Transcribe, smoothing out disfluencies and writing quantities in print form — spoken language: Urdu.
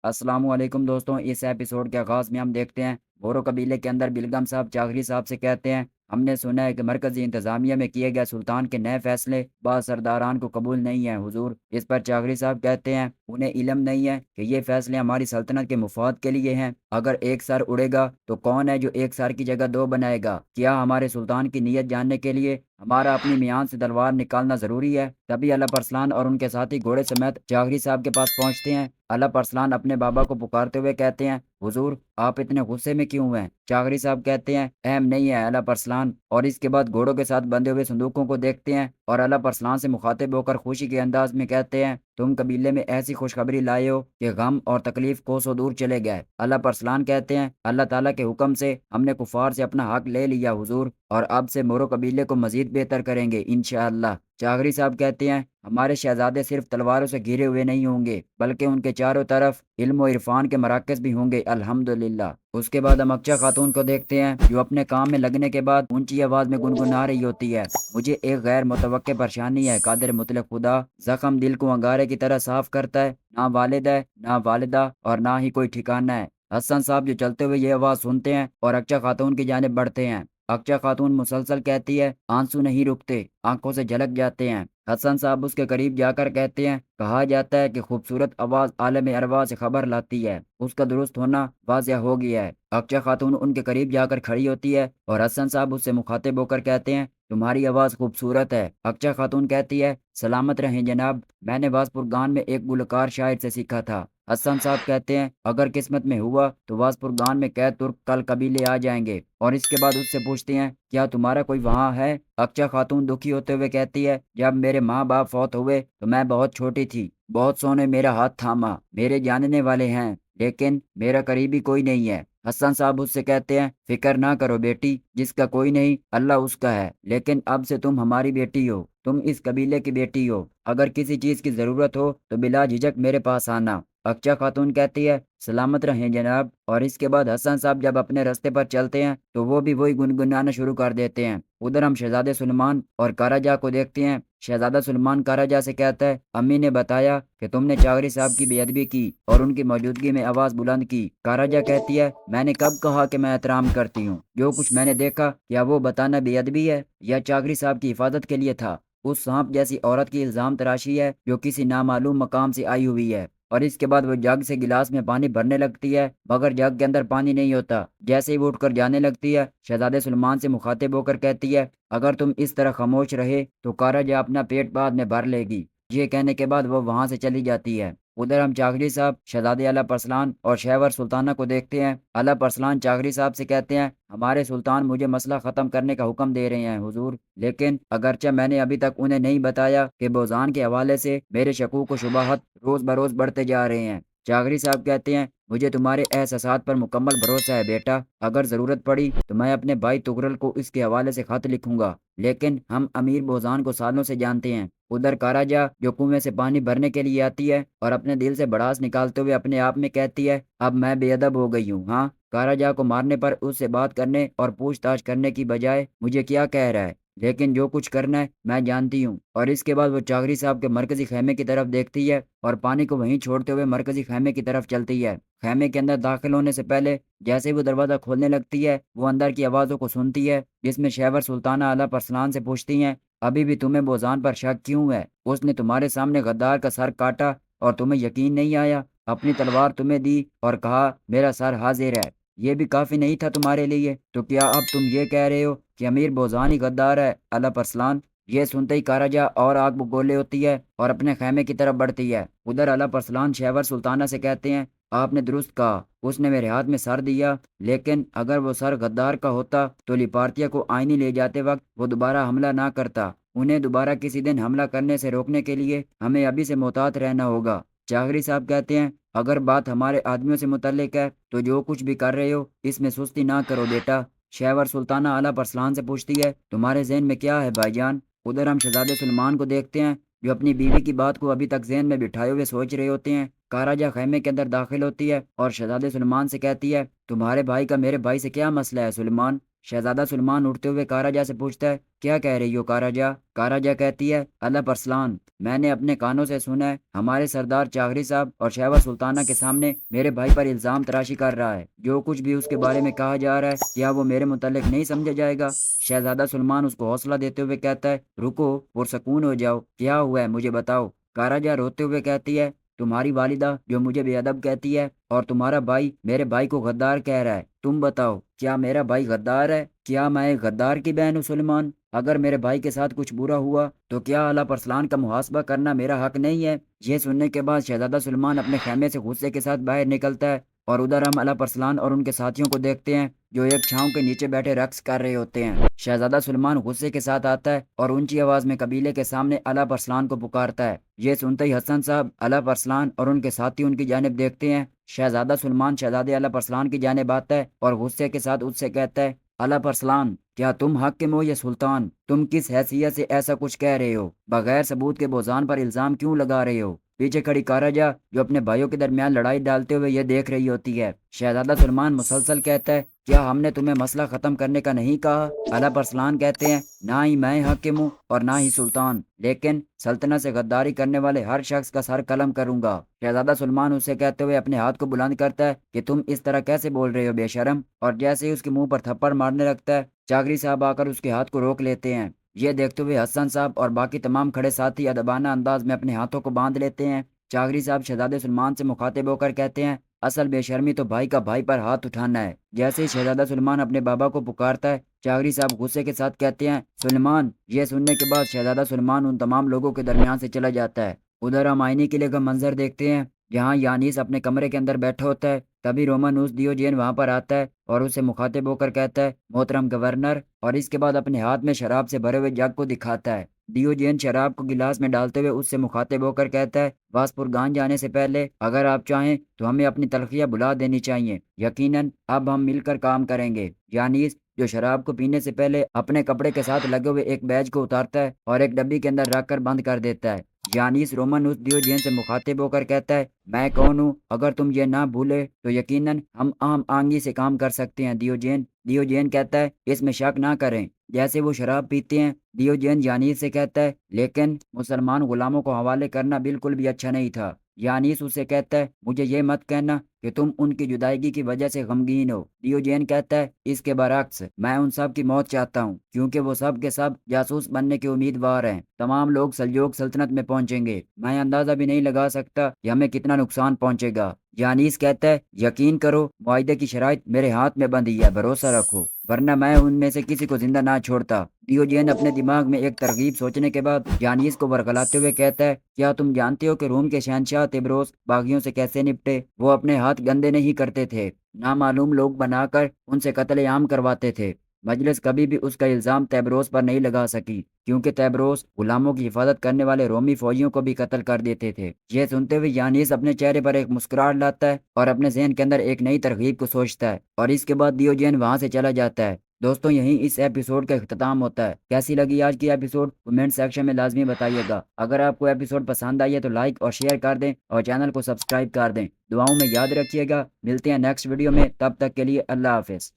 السلام علیکم دوستوں، اس ایپیسوڈ کے آغاز میں ہم دیکھتے ہیں بورو قبیلے کے اندر بیلگم صاحب چاغری صاحب سے کہتے ہیں ہم نے سنا ہے کہ مرکزی انتظامیہ میں کیے گئے سلطان کے نئے فیصلے بعض سرداران کو قبول نہیں ہیں حضور۔ اس پر چاغری صاحب کہتے ہیں انہیں علم نہیں ہے کہ یہ فیصلے ہماری سلطنت کے مفاد کے لیے ہیں۔ اگر ایک سر اڑے گا تو کون ہے جو ایک سر کی جگہ دو بنائے گا؟ کیا ہمارے سلطان کی نیت جاننے کے لیے ہمارا اپنی میان سے تلوار نکالنا ضروری ہے؟ تبھی الپ ارسلان اور ان کے ساتھی گھوڑے سمیت چاغری صاحب کے پاس پہنچتے ہیں۔ الپ ارسلان اپنے بابا کو پکارتے ہوئے کہتے ہیں حضور آپ اتنے غصے میں کیوں ہیں؟ چاغری صاحب کہتے ہیں اہم نہیں ہے الپ ارسلان، اور اس کے بعد گھوڑوں کے ساتھ بندھے ہوئے صندوقوں کو دیکھتے ہیں اور الپ ارسلان سے مخاطب ہو کر خوشی کے انداز میں کہتے ہیں تم قبیلے میں ایسی خوشخبری لائے ہو کہ غم اور تکلیف کوسوں دور چلے گئے۔ الپ ارسلان کہتے ہیں اللہ تعالیٰ کے حکم سے ہم نے کفار سے اپنا حق لے لیا حضور، اور اب سے مورو قبیلے کو مزید بہتر کریں گے انشاءاللہ۔ چاغری صاحب کہتے ہیں ہمارے شہزادے صرف تلواروں سے گھرے ہوئے نہیں ہوں گے بلکہ ان کے چاروں طرف علم و عرفان کے مراکز بھی ہوں گے الحمدللہ۔ اس کے بعد ہم اکچا خاتون کو دیکھتے ہیں جو اپنے کام میں لگنے کے بعد اونچی آواز میں گنگنا رہی ہوتی ہے مجھے ایک غیر متوقع پریشانی ہے، قادر مطلق خدا زخم دل کو انگارے کی طرح صاف کرتا ہے، نہ والد ہے نہ والدہ اور نہ ہی کوئی ٹھکانہ ہے۔ حسن صاحب جو چلتے ہوئے یہ آواز سنتے ہیں اور اکچا خاتون کی جانب بڑھتے ہیں۔ اکچا خاتون مسلسل کہتی ہے آنسو نہیں رکتے، آنکھوں سے جھلک جاتے ہیں۔ حسن صاحب اس کے قریب جا کر کہتے ہیں کہا جاتا ہے کہ خوبصورت آواز عالم ارواح سے خبر لاتی ہے، اس کا درست ہونا واضح ہو گیا ہے۔ اکچا خاتون ان کے قریب جا کر کھڑی ہوتی ہے اور حسن صاحب اس سے مخاطب ہو کر کہتے ہیں تمہاری آواز خوبصورت ہے۔ اکچا خاتون کہتی ہے سلامت رہیں جناب، میں نے واسپور گان میں ایک گلوکار شاعر سے سیکھا تھا۔ حسن صاحب کہتے ہیں اگر قسمت میں ہوا تو واسپور گان میں قید ترک کل قبیلے آ جائیں گے، اور اس کے بعد اس سے پوچھتے ہیں کیا تمہارا کوئی وہاں ہے؟ اکچا خاتون دکھی ہوتے ہوئے کہتی ہے جب میرے ماں باپ فوت ہوئے تو میں بہت چھوٹی تھی، بہت سو نے میرا ہاتھ تھاما، میرے جاننے والے ہیں لیکن میرا قریبی کوئی نہیں ہے۔ حسن صاحب اس سے کہتے ہیں فکر نہ کرو بیٹی، جس کا کوئی نہیں اللہ اس کا ہے، لیکن اب سے تم ہماری بیٹی ہو، تم اس قبیلے کی بیٹی ہو، اگر کسی چیز کی ضرورت ہو تو بلا جھجک میرے پاس آنا۔ اکچا خاتون کہتی ہے سلامت رہیں جناب، اور اس کے بعد حسن صاحب جب اپنے رستے پر چلتے ہیں تو وہ بھی وہی گنگنانا شروع کر دیتے ہیں۔ ادھر ہم شہزادے سلمان اور کاراجا کو دیکھتے ہیں۔ شہزادہ سلمان کاراجا سے کہتا ہے امی نے بتایا کہ تم نے چاغری صاحب کی بے ادبی کی اور ان کی موجودگی میں آواز بلند کی۔ کاراجا کہتی ہے میں نے کب کہا کہ میں احترام کرتی ہوں؟ جو کچھ میں نے دیکھا کیا وہ بتانا بے ادبی ہے یا چاغری صاحب کی حفاظت کے لیے تھا؟ اس سانپ جیسی عورت کی الزام تراشی ہے جو کسی نامعلوم مقام سے آئی ہوئی ہے۔ اور اس کے بعد وہ جگ سے گلاس میں پانی بھرنے لگتی ہے مگر جگ کے اندر پانی نہیں ہوتا۔ جیسے ہی وہ اٹھ کر جانے لگتی ہے شہزادے سلمان سے مخاطب ہو کر کہتی ہے اگر تم اس طرح خاموش رہے تو کاراجا اپنا پیٹ بعد میں بھر لے گی۔ یہ کہنے کے بعد وہ وہاں سے چلی جاتی ہے۔ ادھر ہم چاغری صاحب شہزادے الپ ارسلان اور شہور سلطانہ کو دیکھتے ہیں۔ الپ ارسلان چاغری صاحب سے کہتے ہیں ہمارے سلطان مجھے مسئلہ ختم کرنے کا حکم دے رہے ہیں حضور، لیکن اگرچہ میں نے ابھی تک انہیں نہیں بتایا کہ بوزان کے حوالے سے میرے شکوک و شبہات روز بروز بڑھتے جا رہے ہیں۔ چاغری صاحب کہتے ہیں مجھے تمہارے احساسات پر مکمل بھروسہ ہے بیٹا، اگر ضرورت پڑی تو میں اپنے بھائی تغرل کو اس کے حوالے سے خط لکھوں گا، لیکن ہم امیر بوزان کو سالوں سے جانتے ہیں۔ ادھر کاراجا جو کنویں سے پانی بھرنے کے لیے آتی ہے اور اپنے دل سے بڑاس نکالتے ہوئے اپنے آپ میں کہتی ہے اب میں بے ادب ہو گئی ہوں۔ ہاں، کاراجا کو مارنے پر اس سے بات کرنے اور پوچھ تاچھ کرنے کی بجائے مجھے کیا کہہ رہا ہے، لیکن جو کچھ کرنا ہے میں جانتی ہوں۔ اور اس کے بعد وہ چاغری صاحب کے مرکزی خیمے کی طرف دیکھتی ہے اور پانی کو وہیں چھوڑتے ہوئے مرکزی خیمے کی طرف چلتی ہے۔ خیمے کے اندر داخل ہونے سے پہلے جیسے وہ دروازہ کھولنے لگتی ہے وہ اندر کی آوازوں کو سنتی ہے جس میں شہور سلطانہ الپ ارسلان سے پوچھتی ہیں ابھی بھی تمہیں بوزان پر شک کیوں ہے؟ اس نے تمہارے سامنے غدار کا سر کاٹا اور تمہیں یقین نہیں آیا، اپنی تلوار تمہیں دی اور کہا میرا سر حاضر ہے، یہ بھی کافی نہیں تھا تمہارے لیے؟ تو کیا اب تم یہ کہہ رہے ہو کہ امیر بوزان ہی غدار ہے؟ الپ ارسلان یہ سنتے ہی کاراجا اور آگ بگولے ہوتی ہے اور اپنے خیمے کی طرف بڑھتی ہے۔ ادھر الپ ارسلان شہور سلطانہ سے کہتے ہیں آپ نے درست کہا، اس نے میرے ہاتھ میں سر دیا، لیکن اگر وہ سر غدار کا ہوتا تو لیپارتیا کو آئینی لے جاتے وقت وہ دوبارہ حملہ نہ کرتا۔ انہیں دوبارہ کسی دن حملہ کرنے سے روکنے کے لیے ہمیں ابھی سے محتاط رہنا ہوگا۔ چاغری صاحب کہتے ہیں اگر بات ہمارے آدمیوں سے متعلق ہے تو جو کچھ بھی کر رہے ہو اس میں سستی نہ کرو بیٹا۔ شہور سلطانہ الپ ارسلان سے پوچھتی ہے تمہارے ذہن میں کیا ہے بھائی جان؟ ادھر ہم شہزادے سلمان کو دیکھتے ہیں جو اپنی بیوی کی بات کو ابھی تک ذہن میں بٹھائے ہوئے سوچ رہے ہوتے ہیں۔ کاراجا خیمے کے اندر داخل ہوتی ہے اور شہزادے سلمان سے کہتی ہے تمہارے بھائی کا میرے بھائی سے کیا مسئلہ ہے سلمان؟ شہزادہ سلمان اٹھتے ہوئے کاراجا سے پوچھتا ہے، کیا کہہ رہی ہو کاراجا؟ کاراجا کہتی ہے، اللہ پرسلان، میں نے اپنے کانوں سے سنا ہے ہمارے سردار چاغری صاحب اور شہبہ سلطانہ کے سامنے میرے بھائی پر الزام تراشی کر رہا ہے۔ جو کچھ بھی اس کے بارے میں کہا جا رہا ہے کیا وہ میرے متعلق نہیں سمجھا جائے گا؟ شہزادہ سلمان اس کو حوصلہ دیتے ہوئے کہتا ہے، رکو، پرسکون ہو جاؤ، کیا ہوا ہے مجھے بتاؤ۔ کاراجا روتے ہوئے کہتی ہے، تمہاری والدہ جو مجھے بے ادب کہتی ہے اور تمہارا بھائی میرے بھائی کو غدار کہہ رہا ہے، تم بتاؤ کیا میرا بھائی غدار ہے؟ کیا میں ایک غدار کی بہن ہوں سلمان؟ اگر میرے بھائی کے ساتھ کچھ برا ہوا تو کیا اعلیٰ پرسلان کا محاسبہ کرنا میرا حق نہیں ہے؟ یہ سننے کے بعد شہزادہ سلمان اپنے خیمے سے غصے کے ساتھ باہر نکلتا ہے اور ادھر ہم اعلیٰ پرسلان اور ان کے ساتھیوں کو دیکھتے ہیں جو ایک چھاؤں کے نیچے بیٹھے رقص کر رہے ہوتے ہیں۔ شہزادہ سلمان غصے کے ساتھ آتا ہے اور اونچی آواز میں قبیلے کے سامنے اعلیٰ پرسلان کو پکارتا ہے۔ یہ سنتے ہی حسن صاحب، اعلیٰ پرسلان اور ان کے ساتھی ان کی جانب دیکھتے ہیں۔ شہزادہ سلمان شہزادے اعلیٰ پرسلان کی جانب آتا ہے اور غصے کے ساتھ اس سے کہتا ہے، اعلیٰ پرسلان، کیا تم حاکم ہو یا سلطان؟ تم کس حیثیت سے ایسا کچھ کہہ رہے ہو؟ بغیر ثبوت کے بہتان پر الزام کیوں لگا رہے ہو؟ پیچھے کھڑی کاراجا جو اپنے بھائیوں کے درمیان لڑائی ڈالتے ہوئے یہ دیکھ رہی ہوتی ہے۔ شہزادہ سلمان مسلسل کہتا ہے، کیا ہم نے تمہیں مسئلہ ختم کرنے کا نہیں کہا؟ اعلیٰ پرسلان کہتے ہیں، نہ ہی میں حاکم ہوں اور نہ ہی سلطان، لیکن سلطنت سے غداری کرنے والے ہر شخص کا سر قلم کروں گا۔ شہزادہ سلمان اسے کہتے ہوئے اپنے ہاتھ کو بلند کرتا ہے کہ تم اس طرح کیسے بول رہے ہو بے شرم، اور جیسے ہی اس کے منہ پر تھپڑ مارنے لگتا ہے، چاغری صاحب آ کر اس کے ہاتھ کو روک لیتے ہیں۔ یہ دیکھتے ہوئے حسن صاحب اور باقی تمام کھڑے ساتھی ادبانہ انداز میں اپنے ہاتھوں کو باندھ لیتے ہیں۔ چاغری صاحب شہزادے سلمان سے مخاطب ہو کر کہتے ہیں، اصل بے شرمی تو بھائی کا بھائی پر ہاتھ اٹھانا ہے۔ جیسے ہی شہزادہ سلمان اپنے بابا کو پکارتا ہے، چاغری صاحب غصے کے ساتھ کہتے ہیں، سلمان۔ یہ سننے کے بعد شہزادہ سلمان ان تمام لوگوں کے درمیان سے چلا جاتا ہے۔ ادھر ہم آئینی قلعے کا منظر دیکھتے ہیں جہاں یانیس اپنے کمرے کے اندر بیٹھا ہوتا ہے۔ تبھی رومانوس دیوجین وہاں پر آتا ہے اور اسے مخاطب ہو کر کہتا ہے، محترم گورنر، اور اس کے بعد اپنے ہاتھ میں شراب سے بھرے ہوئے جگ کو دکھاتا ہے۔ دیوجین شراب کو گلاس میں ڈالتے ہوئے اس سے مخاطب ہو کر کہتا ہے، واسپورگان جانے سے پہلے اگر آپ چاہیں تو ہمیں اپنی تلخیاں بھلا دینی چاہیے، یقیناً اب ہم مل کر کام کریں گے۔ یانیس جو شراب کو پینے سے پہلے اپنے کپڑے کے ساتھ لگے ہوئے ایک بیج کو اتارتا ہے اور ایک ڈبی کے اندر رکھ کر بند کر دیتا ہے۔ یانیس رومانوس دیوجین سے مخاطب ہو کر کہتا ہے، میں کون ہوں؟ اگر تم یہ نہ بھولے تو یقیناً ہم عام آنگی سے کام کر سکتے ہیں دیوجین۔ دیوجین کہتا ہے، اس میں شک نہ کریں۔ جیسے وہ شراب پیتے ہیں، دیوجین یانیس سے کہتا ہے، لیکن مسلمان غلاموں کو حوالے کرنا بالکل بھی اچھا نہیں تھا۔ یانیس اسے کہتا ہے، مجھے یہ مت کہنا کہ تم ان کی جدائیگی کی وجہ سے غمگین ہو۔ دیوجین کہتا ہے، اس کے برعکس میں ان سب کی موت چاہتا ہوں، کیونکہ وہ سب کے سب جاسوس بننے کے امیدوار ہیں۔ تمام لوگ سلجوق سلطنت میں پہنچیں گے، میں اندازہ بھی نہیں لگا سکتا کہ ہمیں کتنا نقصان پہنچے گا۔ یانیس کہتا ہے، یقین کرو، معاہدے کی شرائط میرے ہاتھ میں بندھی ہے، بھروسہ رکھو، ورنہ میں ان میں سے کسی کو زندہ نہ چھوڑتا۔ دیوجین اپنے دماغ میں ایک ترغیب سوچنے کے بعد یانیس کو ورغلاتے ہوئے کہتا ہے، کیا تم جانتے ہو کہ روم کے شہنشاہ تبروس باغیوں سے کیسے نپٹے؟ وہ اپنے ہاتھ گندے نہیں کرتے تھے، نامعلوم لوگ بنا کر ان سے قتل عام کرواتے تھے۔ مجلس کبھی بھی اس کا الزام تیبروس پر نہیں لگا سکی، کیونکہ تیبروس غلاموں کی حفاظت کرنے والے رومی فوجیوں کو بھی قتل کر دیتے تھے۔ یہ سنتے ہوئے یانیس اپنے چہرے پر ایک مسکراہٹ لاتا ہے اور اپنے ذہن کے اندر ایک نئی ترغیب کو سوچتا ہے، اور اس کے بعد دیوجین وہاں سے چلا جاتا ہے۔ دوستوں، یہیں اس ایپیسوڈ کا اختتام ہوتا ہے۔ کیسی لگی آج کی ایپیسوڈ؟ کمنٹ سیکشن میں لازمی بتائیے گا۔ اگر آپ کو ایپیسوڈ پسند آئی ہے تو لائک اور شیئر کر دیں اور چینل کو سبسکرائب کر دیں۔ دعاؤں میں یاد رکھیے گا۔ ملتے ہیں نیکسٹ ویڈیو میں، تب تک کے لیے اللہ حافظ۔